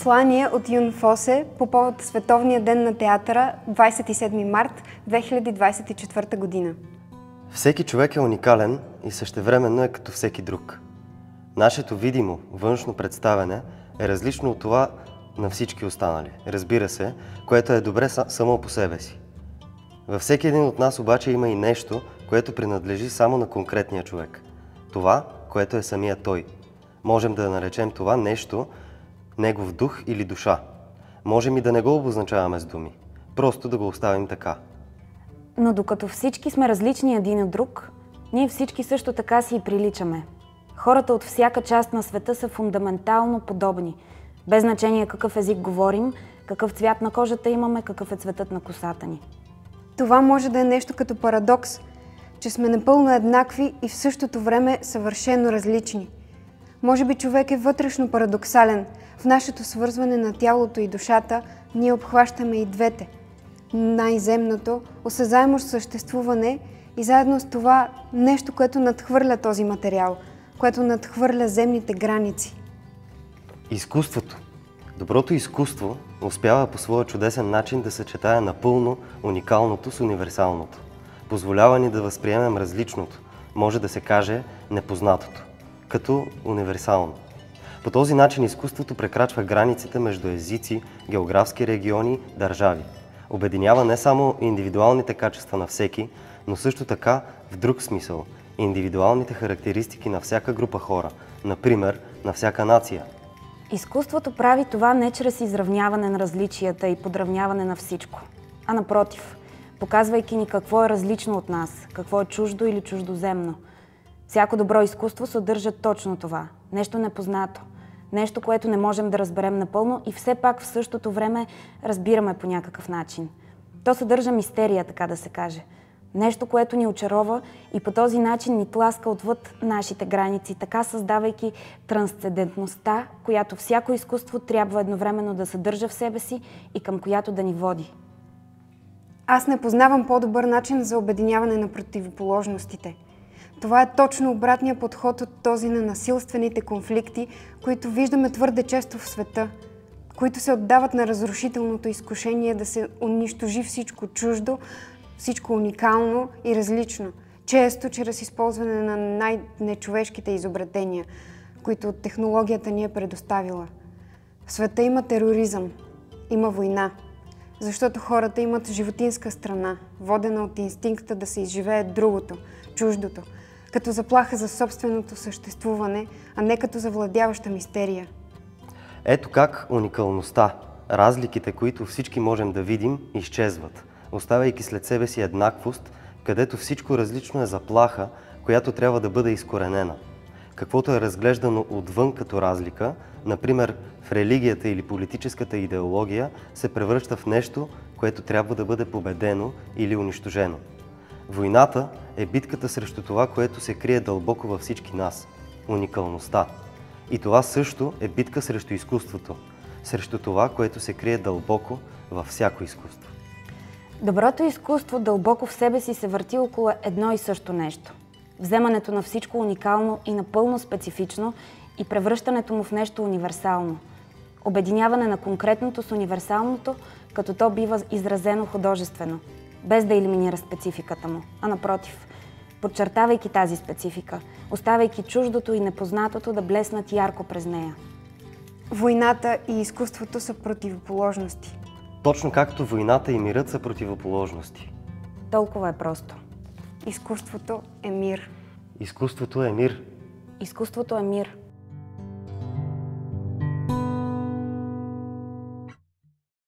Послание от Юн Фосе по повод Световния ден на театъра, 27 март 2024 година. Всеки човек е уникален и същевременно е като всеки друг. Нашето видимо, външно представяне е различно от това на всички останали, разбира се, което е добре само по себе си. Във всеки един от нас обаче има и нещо, което принадлежи само на конкретния човек. Това, което е самия той. Можем да наречем това нещо негов дух или душа. Можем и да не го обозначаваме с думи, просто да го оставим така. Но докато всички сме различни един от друг, ние всички също така си и приличаме. Хората от всяка част на света са фундаментално подобни. Без значение какъв език говорим, какъв цвят на кожата имаме, какъв е цветът на косата ни. Това може да е нещо като парадокс, че сме напълно еднакви и в същото време съвършено различни. Може би човек е вътрешно парадоксален. В нашето свързване на тялото и душата ние обхващаме и двете. Най-земното, осезаемо съществуване и заедно с това нещо, което надхвърля този материал, което надхвърля земните граници. Изкуството. Доброто изкуство успява по своя чудесен начин да съчетае напълно уникалното с универсалното. Позволява ни да възприемем различното, може да се каже непознатото, като универсално. По този начин изкуството прекрачва границите между езици, географски региони, държави. Обединява не само индивидуалните качества на всеки, но също така в друг смисъл – индивидуалните характеристики на всяка група хора, например на всяка нация. Изкуството прави това не чрез изравняване на различията и подравняване на всичко, а напротив, показвайки ни какво е различно от нас, какво е чуждо или чуждоземно. Всяко добро изкуство съдържа точно това – нещо непознато, нещо, което не можем да разберем напълно и все пак в същото време разбираме по някакъв начин. То съдържа мистерия, така да се каже. Нещо, което ни очарова и по този начин ни тласка отвъд нашите граници, така създавайки трансцендентността, която всяко изкуство трябва едновременно да съдържа в себе си и към която да ни води. Аз не познавам по-добър начин за обединяване на противоположностите. Това е точно обратният подход от този на насилствените конфликти, които виждаме твърде често в света, които се отдават на разрушителното изкушение да се унищожи всичко чуждо, всичко уникално и различно, често чрез използване на най-нечовешките изобретения, които технологията ни е предоставила. В света има тероризъм, има война, защото хората имат животинска страна, водена от инстинкта да се изживее другото, чуждото, като заплаха за собственото съществуване, а не като завладяваща мистерия. Ето как уникалността, разликите, които всички можем да видим, изчезват, оставяйки след себе си еднаквост, където всичко различно е заплаха, която трябва да бъде изкоренена. Каквото е разглеждано отвън като разлика, например в религията или политическата идеология, се превръща в нещо, което трябва да бъде победено или унищожено. Войната е битката срещу това, което се крие дълбоко във всички нас – уникалността. И това също е битка срещу изкуството, срещу това, което се крие дълбоко във всяко изкуство. Доброто изкуство дълбоко в себе си се върти около едно и също нещо. Вземането на всичко уникално и напълно специфично и превръщането му в нещо универсално. Обединяване на конкретното с универсалното, като то бива изразено художествено, без да елиминира спецификата му, а напротив, подчертавайки тази специфика, оставайки чуждото и непознатото да блеснат ярко през нея. Войната и изкуството са противоположности. Точно както войната и мирът са противоположности. Толкова е просто. Изкуството е мир. Изкуството е мир. Изкуството е мир.